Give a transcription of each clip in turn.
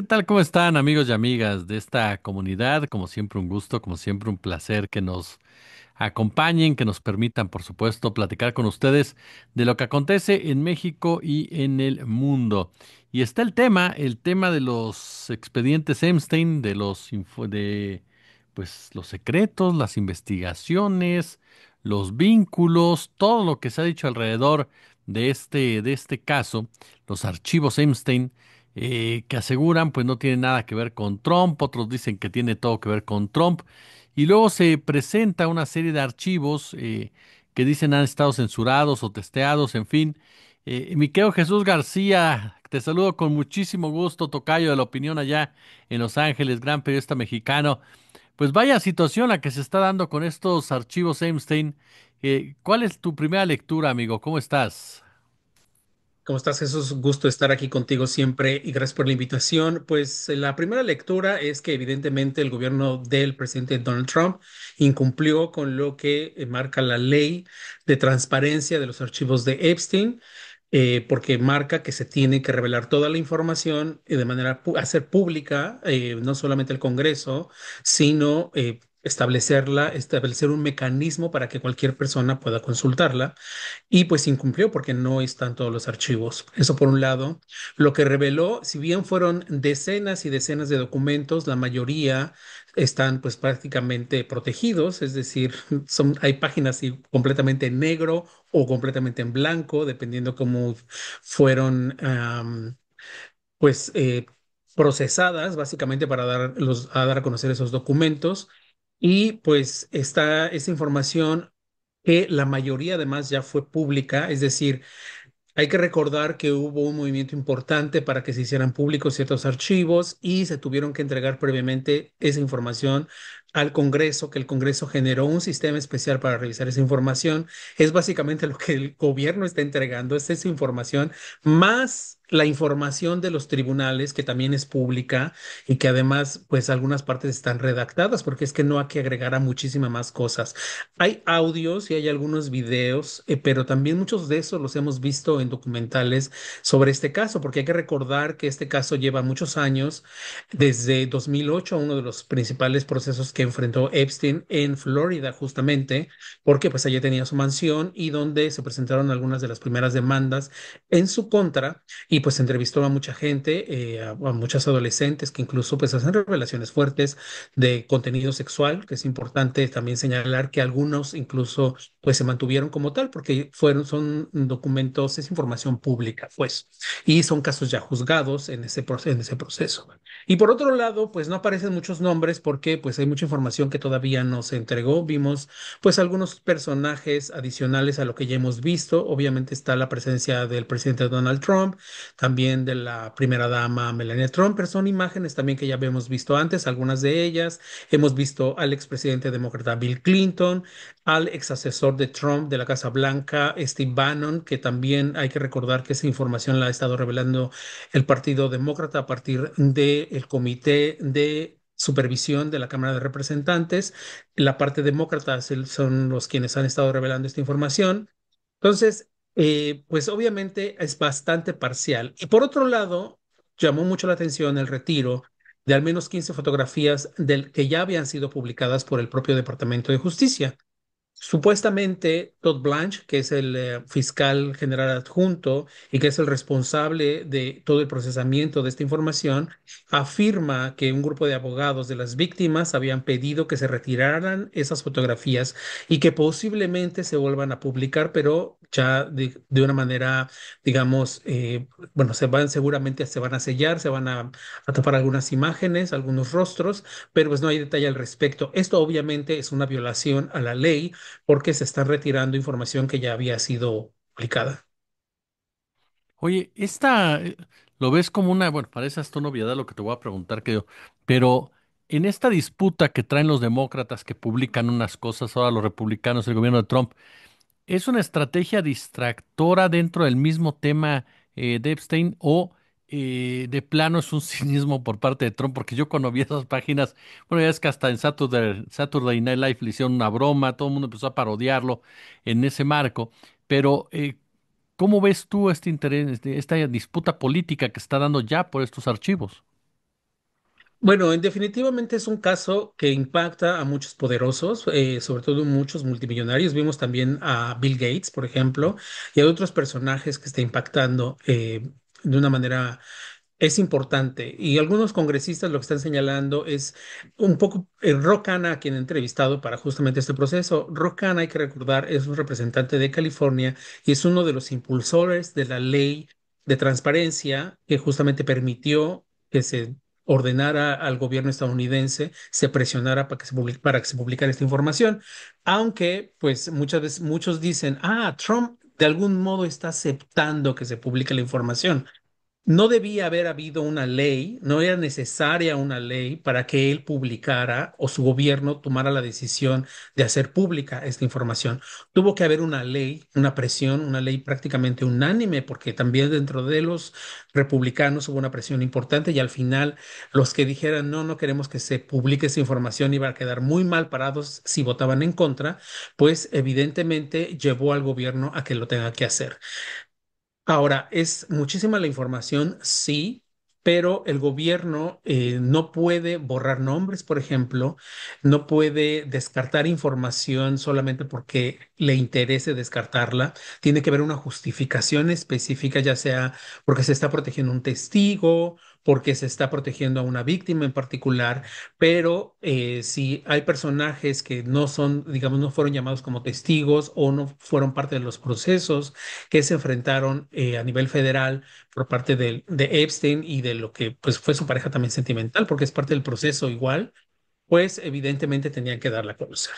¿Qué tal? ¿Cómo están amigos y amigas de esta comunidad? Como siempre un gusto, como siempre un placer que nos acompañen, que nos permitan, por supuesto, platicar con ustedes de lo que acontece en México y en el mundo. Y está el tema de los expedientes Epstein, de pues los secretos, las investigaciones, los vínculos, todo lo que se ha dicho alrededor de este caso, los archivos Epstein que aseguran pues no tiene nada que ver con Trump, otros dicen que tiene todo que ver con Trump, y luego se presenta una serie de archivos que dicen han estado censurados o testeados, en fin. Mi querido Jesús García, te saludo con muchísimo gusto, tocayo de la opinión allá en Los Ángeles, gran periodista mexicano. Pues vaya situación la que se está dando con estos archivos Epstein. ¿Cuál es tu primera lectura, amigo? ¿Cómo estás? ¿Cómo estás, Jesús? Gusto estar aquí contigo siempre y gracias por la invitación. Pues la primera lectura es que evidentemente el gobierno del presidente Donald Trump incumplió con lo que marca la ley de transparencia de los archivos de Epstein, porque marca que se tiene que revelar toda la información de manera hacer pública, no solamente el Congreso, sino establecer un mecanismo para que cualquier persona pueda consultarla y pues incumplió porque no están todos los archivos. Eso por un lado. Lo que reveló, si bien fueron decenas y decenas de documentos, la mayoría están pues prácticamente protegidos, es decir, hay páginas completamente en negro o completamente en blanco, dependiendo cómo fueron pues procesadas básicamente para a dar a conocer esos documentos. Y pues está esa información que la mayoría además ya fue pública, es decir, hay que recordar que hubo un movimiento importante para que se hicieran públicos ciertos archivos y se tuvieron que entregar previamente esa información al Congreso, que el Congreso generó un sistema especial para revisar esa información. Es básicamente lo que el gobierno está entregando, es esa información, más la información de los tribunales, que también es pública y que además, pues algunas partes están redactadas, porque es que no hay que agregar a muchísimas más cosas. Hay audios y hay algunos videos, pero también muchos de esos los hemos visto en documentales sobre este caso, porque hay que recordar que este caso lleva muchos años, desde 2008, uno de los principales procesos que enfrentó Epstein en Florida, justamente, porque pues allí tenía su mansión y donde se presentaron algunas de las primeras demandas en su contra y pues entrevistó a mucha gente, a muchas adolescentes que incluso pues hacen revelaciones fuertes de contenido sexual, que es importante también señalar que algunos incluso pues se mantuvieron como tal porque son documentos, es información pública, pues, y son casos ya juzgados en ese proceso. Y por otro lado, pues no aparecen muchos nombres porque pues hay mucha información que todavía no se entregó. Vimos pues algunos personajes adicionales a lo que ya hemos visto. Obviamente está la presencia del presidente Donald Trump, también de la primera dama Melania Trump, pero son imágenes también que ya habíamos visto antes, algunas de ellas. Hemos visto al expresidente demócrata Bill Clinton, al ex asesor de Trump de la Casa Blanca, Steve Bannon, que también hay que recordar que esa información la ha estado revelando el Partido Demócrata a partir del Comité de Supervisión de la Cámara de Representantes. La parte demócrata son los quienes han estado revelando esta información. Entonces, pues obviamente es bastante parcial. Y por otro lado, llamó mucho la atención el retiro de al menos 15 fotografías que ya habían sido publicadas por el propio Departamento de Justicia. Supuestamente, Todd Blanche, que es el fiscal general adjunto y que es el responsable de todo el procesamiento de esta información, afirma que un grupo de abogados de las víctimas habían pedido que se retiraran esas fotografías y que posiblemente se vuelvan a publicar, pero ya de una manera, digamos, bueno, seguramente se van a sellar, a tapar algunas imágenes, algunos rostros, pero pues no hay detalle al respecto. Esto obviamente es una violación a la ley porque se está retirando información que ya había sido publicada. Oye, lo ves como bueno, parece hasta una obviedad lo que te voy a preguntar, pero en esta disputa que traen los demócratas que publican unas cosas, ahora los republicanos, el gobierno de Trump, ¿es una estrategia distractora dentro del mismo tema de Epstein o de plano es un cinismo por parte de Trump? Porque yo cuando vi esas páginas, bueno, ya es que hasta en Saturday Night Live le hicieron una broma, todo el mundo empezó a parodiarlo en ese marco, pero ¿cómo ves tú este interés, esta disputa política que está dando ya por estos archivos? Bueno, definitivamente es un caso que impacta a muchos poderosos, sobre todo muchos multimillonarios. Vimos también a Bill Gates, por ejemplo, y a otros personajes que está impactando de una manera es importante. Y algunos congresistas lo que están señalando es un poco Ro Khanna, a quien he entrevistado para justamente este proceso. Ro Khanna, hay que recordar, es un representante de California y es uno de los impulsores de la ley de transparencia que justamente permitió que se ordenara al gobierno estadounidense, se presionara para que se publicara esta información. Aunque, pues muchas veces muchos dicen, Trump de algún modo está aceptando que se publique la información. No debía haber habido una ley, no era necesaria una ley para que él publicara o su gobierno tomara la decisión de hacer pública esta información. Tuvo que haber una ley, una presión, una ley prácticamente unánime, porque también dentro de los republicanos hubo una presión importante y al final los que dijeran no, no queremos que se publique esta información iban a quedar muy mal parados si votaban en contra, pues evidentemente llevó al gobierno a que lo tenga que hacer. Ahora, es muchísima la información, sí, pero el gobierno no puede borrar nombres, por ejemplo, no puede descartar información solamente porque le interese descartarla. Tiene que haber una justificación específica, ya sea porque se está protegiendo un testigo, porque se está protegiendo a una víctima en particular, pero si hay personajes que no son, digamos, no fueron llamados como testigos o no fueron parte de los procesos, que se enfrentaron a nivel federal por parte de Epstein y de lo que pues fue su pareja también sentimental, porque es parte del proceso igual, pues evidentemente tenían que darla a conocer.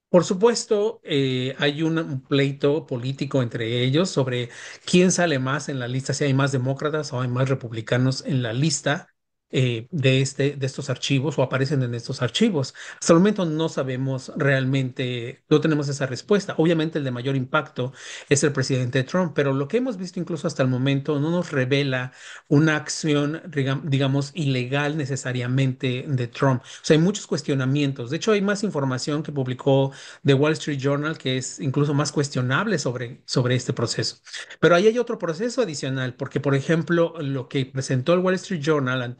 Por supuesto, hay un pleito político entre ellos sobre quién sale más en la lista, si hay más demócratas o hay más republicanos en la lista de estos archivos o aparecen en estos archivos. Hasta el momento no sabemos realmente, no tenemos esa respuesta. Obviamente el de mayor impacto es el presidente Trump, pero lo que hemos visto incluso hasta el momento no nos revela una acción, digamos, ilegal necesariamente de Trump. O sea, hay muchos cuestionamientos. De hecho, hay más información que publicó The Wall Street Journal, que es incluso más cuestionable sobre este proceso. Pero ahí hay otro proceso adicional, porque, por ejemplo, lo que presentó el Wall Street Journal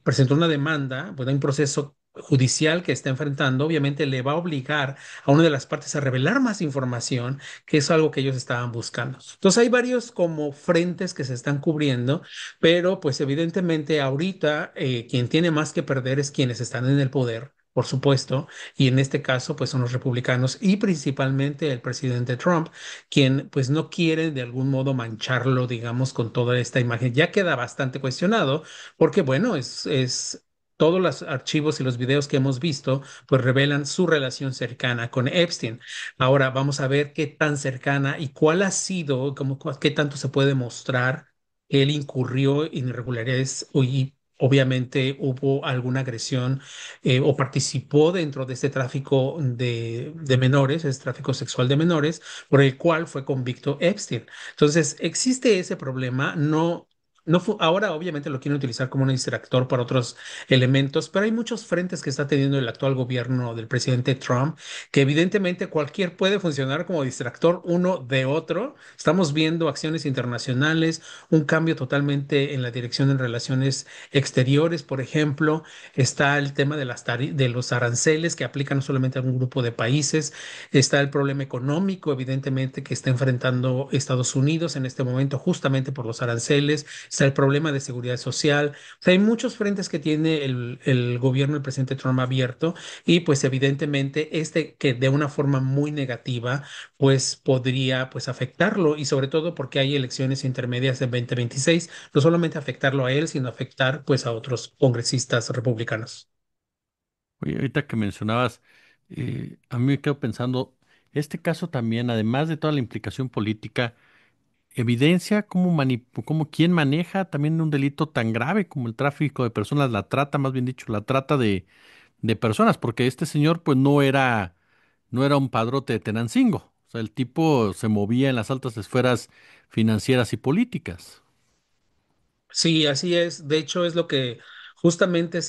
presentó una demanda, pues hay un proceso judicial que está enfrentando, obviamente le va a obligar a una de las partes a revelar más información, que es algo que ellos estaban buscando. Entonces hay varios como frentes que se están cubriendo, pero pues evidentemente ahorita quien tiene más que perder es quienes están en el poder, por supuesto, y en este caso pues son los republicanos y principalmente el presidente Trump, quien pues no quiere de algún modo mancharlo, digamos, con toda esta imagen. Ya queda bastante cuestionado porque bueno, es todos los archivos y los videos que hemos visto pues revelan su relación cercana con Epstein. Ahora vamos a ver qué tan cercana y cuál ha sido, qué tanto se puede mostrar que él incurrió en irregularidades y obviamente hubo alguna agresión o participó dentro de este tráfico de menores, es tráfico sexual de menores, por el cual fue convicto Epstein. Entonces, existe ese problema, no. Ahora obviamente lo quieren utilizar como un distractor para otros elementos, pero hay muchos frentes que está teniendo el actual gobierno del presidente Trump, que evidentemente cualquier puede funcionar como distractor uno de otro. Estamos viendo acciones internacionales, un cambio totalmente en la dirección en relaciones exteriores, por ejemplo. Está el tema de los aranceles que aplican no solamente a un grupo de países. Está el problema económico, evidentemente, que está enfrentando Estados Unidos en este momento justamente por los aranceles. Está el problema de seguridad social. O sea, hay muchos frentes que tiene el gobierno del presidente Trump abierto y pues evidentemente este que de una forma muy negativa pues podría pues afectarlo y sobre todo porque hay elecciones intermedias en 2026, no solamente afectarlo a él, sino afectar pues a otros congresistas republicanos. Oye, ahorita que mencionabas, a mí me quedo pensando, este caso también, además de toda la implicación política, evidencia cómo quién maneja también un delito tan grave como el tráfico de personas, la trata, más bien dicho, la trata de personas, porque este señor pues no era un padrote de Tenancingo, o sea, el tipo se movía en las altas esferas financieras y políticas. Sí, así es. De hecho, es lo que justamente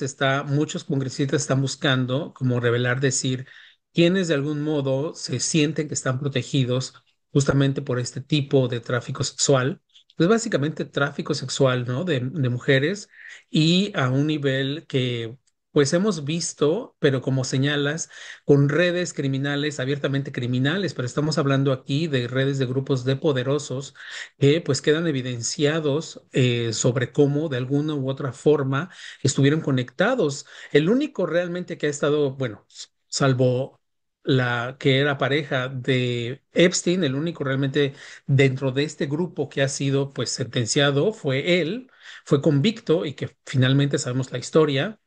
muchos congresistas están buscando, como revelar, decir quiénes de algún modo se sienten que están protegidos justamente por este tipo de tráfico sexual. pues básicamente tráfico sexual, ¿no? De mujeres y a un nivel que pues hemos visto, pero como señalas, con redes criminales, abiertamente criminales, pero estamos hablando aquí de redes de grupos de poderosos que pues quedan evidenciados sobre cómo de alguna u otra forma estuvieron conectados. El único realmente que ha estado, bueno, salvo la que era pareja de Epstein, el único realmente dentro de este grupo que ha sido pues sentenciado fue él, fue convicto y que finalmente sabemos la historia,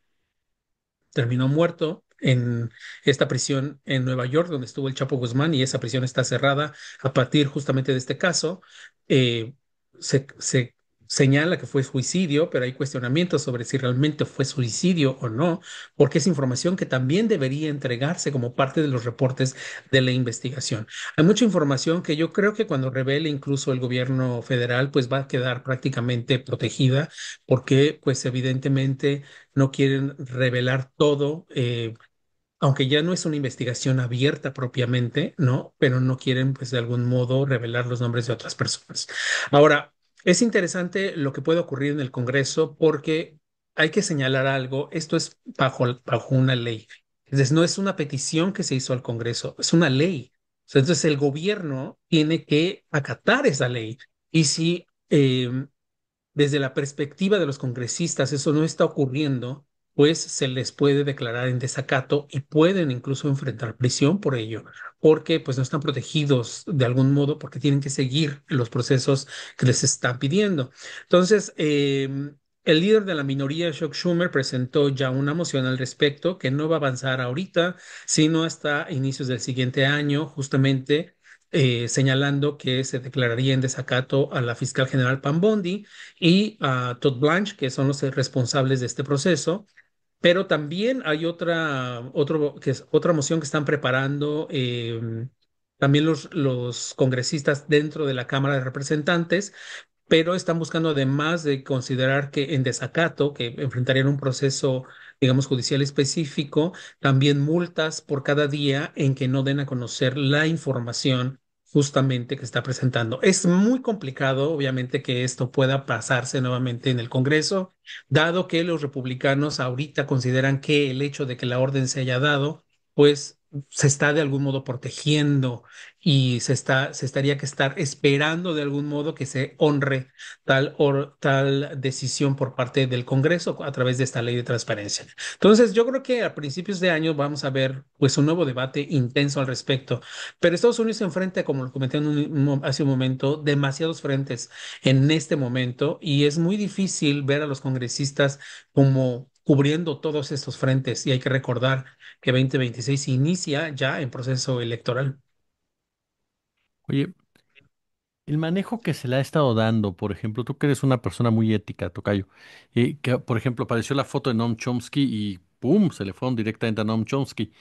terminó muerto en esta prisión en Nueva York, donde estuvo el Chapo Guzmán, y esa prisión está cerrada a partir justamente de este caso. Eh, se señala que fue suicidio, pero hay cuestionamientos sobre si realmente fue suicidio o no, porque es información que también debería entregarse como parte de los reportes de la investigación. Hay mucha información que yo creo que cuando revele incluso el gobierno federal, pues va a quedar prácticamente protegida, porque pues evidentemente no quieren revelar todo, aunque ya no es una investigación abierta propiamente, ¿no? Pero no quieren, pues, de algún modo revelar los nombres de otras personas. Ahora, es interesante lo que puede ocurrir en el Congreso porque hay que señalar algo, esto es bajo una ley. Es decir, no es una petición que se hizo al Congreso, es una ley. O sea, entonces el gobierno tiene que acatar esa ley. Y si desde la perspectiva de los congresistas eso no está ocurriendo, pues se les puede declarar en desacato y pueden incluso enfrentar prisión por ello, porque pues no están protegidos de algún modo porque tienen que seguir los procesos que les están pidiendo. Entonces, el líder de la minoría, Chuck Schumer, presentó ya una moción al respecto que no va a avanzar ahorita, sino hasta inicios del siguiente año, justamente señalando que se declararía en desacato a la fiscal general Pam Bondi y a Todd Blanche, que son los responsables de este proceso. Pero también hay otra moción que están preparando también los congresistas dentro de la Cámara de Representantes, pero están buscando, además de considerar que en desacato, que enfrentarían un proceso, digamos, judicial específico, también multas por cada día en que no den a conocer la información justamente que está presentando. Es muy complicado, obviamente, que esto pueda pasarse nuevamente en el Congreso, dado que los republicanos ahorita consideran que el hecho de que la orden se haya dado, pues se está de algún modo protegiendo y se estaría que estar esperando de algún modo que se honre tal decisión por parte del Congreso a través de esta ley de transparencia. Entonces, yo creo que a principios de año vamos a ver pues un nuevo debate intenso al respecto, pero Estados Unidos se enfrenta, como lo comenté hace un momento, demasiados frentes en este momento y es muy difícil ver a los congresistas como cubriendo todos estos frentes y hay que recordar que 2026 inicia ya en proceso electoral. Oye, el manejo que se le ha estado dando, por ejemplo, tú que eres una persona muy ética, tocayo, que por ejemplo apareció la foto de Noam Chomsky y ¡pum! Se le fueron directamente a Noam Chomsky.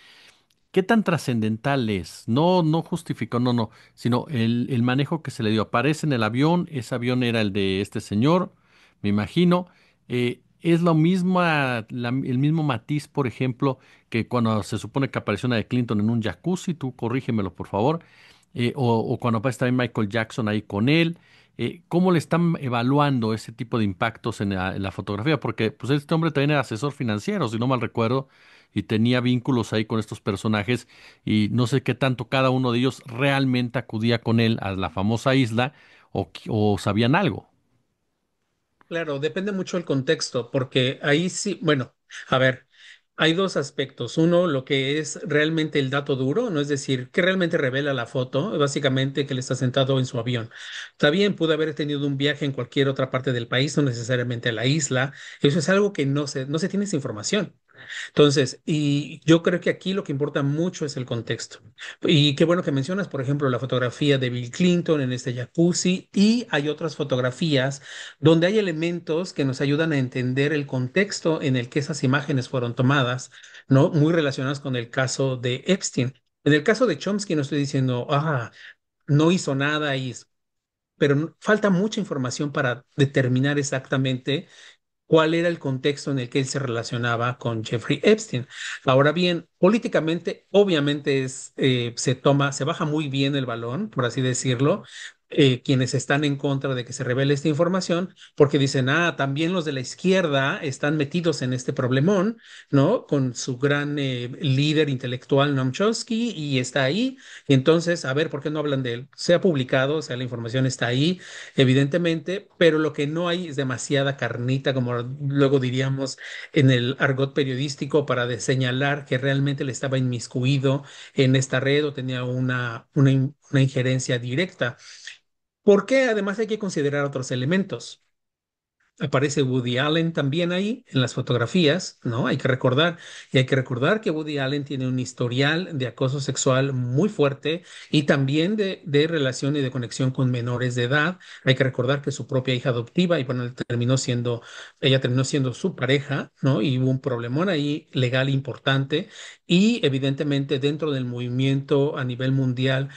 ¿Qué tan trascendental es? No, no justificó, no, no, sino el manejo que se le dio. Aparece en el avión, ese avión era el de este señor, me imagino. Es lo mismo, el mismo matiz, por ejemplo, que cuando se supone que apareció una de Clinton en un jacuzzi, tú corrígemelo, por favor, o cuando aparece también Michael Jackson ahí con él. ¿Cómo le están evaluando ese tipo de impactos en la fotografía? Porque pues este hombre también era asesor financiero, si no mal recuerdo, y tenía vínculos ahí con estos personajes y no sé qué tanto cada uno de ellos realmente acudía con él a la famosa isla o sabían algo. Claro, depende mucho del contexto, porque ahí sí, bueno, a ver, hay dos aspectos. Uno, lo que es realmente el dato duro, no es decir, que realmente revela la foto, básicamente que él está sentado en su avión. Está bien, pudo haber tenido un viaje en cualquier otra parte del país, no necesariamente a la isla. Eso es algo que no se tiene esa información. Entonces, y yo creo que aquí lo que importa mucho es el contexto. Y qué bueno que mencionas, por ejemplo, la fotografía de Bill Clinton en este jacuzzi y hay otras fotografías donde hay elementos que nos ayudan a entender el contexto en el que esas imágenes fueron tomadas, ¿no? Muy relacionadas con el caso de Epstein. En el caso de Chomsky no estoy diciendo, no hizo nada, pero falta mucha información para determinar exactamente cuál era el contexto en el que él se relacionaba con Jeffrey Epstein. Ahora bien, políticamente, obviamente se baja muy bien el balón, por así decirlo, quienes están en contra de que se revele esta información, porque dicen, ah, también los de la izquierda están metidos en este problemón, ¿no? Con su gran líder intelectual, Noam Chomsky, y está ahí. Y entonces, a ver, ¿por qué no hablan de él? Se ha publicado, o sea, la información está ahí, evidentemente, pero lo que no hay es demasiada carnita, como luego diríamos en el argot periodístico, para señalar que realmente le estaba inmiscuido en esta red o tenía una injerencia directa. Porque además hay que considerar otros elementos. Aparece Woody Allen también ahí en las fotografías, ¿no? Hay que recordar que Woody Allen tiene un historial de acoso sexual muy fuerte y también de relación y de conexión con menores de edad. Hay que recordar que su propia hija adoptiva, y bueno, ella terminó siendo su pareja, ¿no? Y hubo un problemón ahí legal importante y evidentemente dentro del movimiento a nivel mundial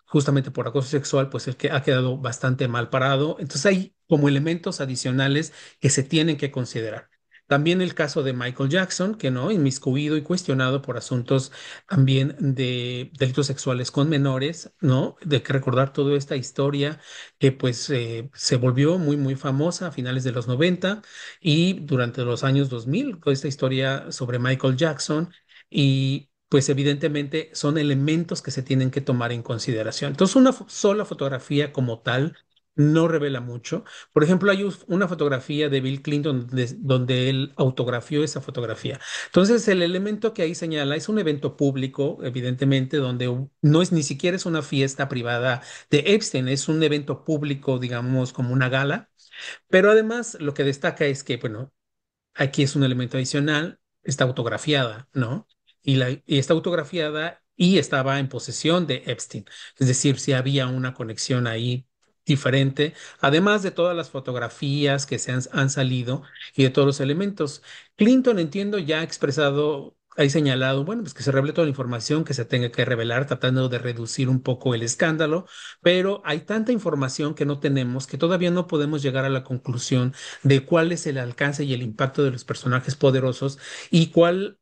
justamente por acoso sexual, pues el que ha quedado bastante mal parado. Entonces hay como elementos adicionales que se tienen que considerar. También el caso de Michael Jackson, que no, inmiscuido y cuestionado por asuntos también de delitos sexuales con menores, ¿no? De que recordar toda esta historia que pues se volvió muy, muy famosa a finales de los 90 y durante los años 2000, toda esta historia sobre Michael Jackson y pues evidentemente son elementos que se tienen que tomar en consideración. Entonces, una sola fotografía como tal no revela mucho. Por ejemplo, hay una fotografía de Bill Clinton donde él autografió esa fotografía. Entonces, el elemento que ahí señala es un evento público, evidentemente, donde no es ni siquiera es una fiesta privada de Epstein, es un evento público, digamos, como una gala. Pero además, lo que destaca es que, bueno, aquí es un elemento adicional, está autografiada, ¿no? Y está autografiada y estaba en posesión de Epstein. Es decir, si había una conexión ahí diferente, además de todas las fotografías que han salido y de todos los elementos. Clinton, entiendo, ya ha expresado, ha señalado, bueno, pues que se revele toda la información que se tenga que revelar, tratando de reducir un poco el escándalo, pero hay tanta información que no tenemos que todavía no podemos llegar a la conclusión de cuál es el alcance y el impacto de los personajes poderosos y cuál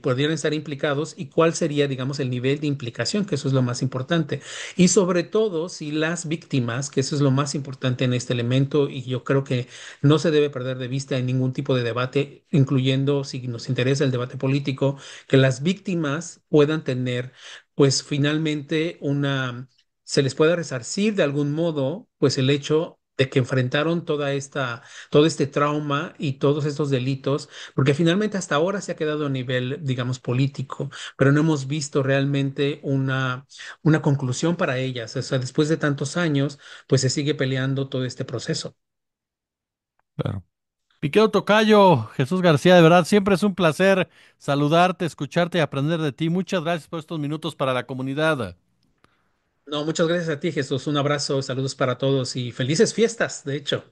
podrían estar implicados y cuál sería, digamos, el nivel de implicación, que eso es lo más importante. Y sobre todo, si las víctimas, que eso es lo más importante en este elemento, y yo creo que no se debe perder de vista en ningún tipo de debate, incluyendo si nos interesa el debate político, que las víctimas puedan tener, pues finalmente se les pueda resarcir de algún modo, pues el hecho de que enfrentaron todo este trauma y todos estos delitos, porque finalmente hasta ahora se ha quedado a nivel, digamos, político, pero no hemos visto realmente una conclusión para ellas. O sea, después de tantos años, pues se sigue peleando todo este proceso. Claro. Piqueo Tocayo, Jesús García, de verdad, siempre es un placer saludarte, escucharte y aprender de ti. Muchas gracias por estos minutos para la comunidad. No, muchas gracias a ti, Jesús. Un abrazo, saludos para todos y felices fiestas, de hecho.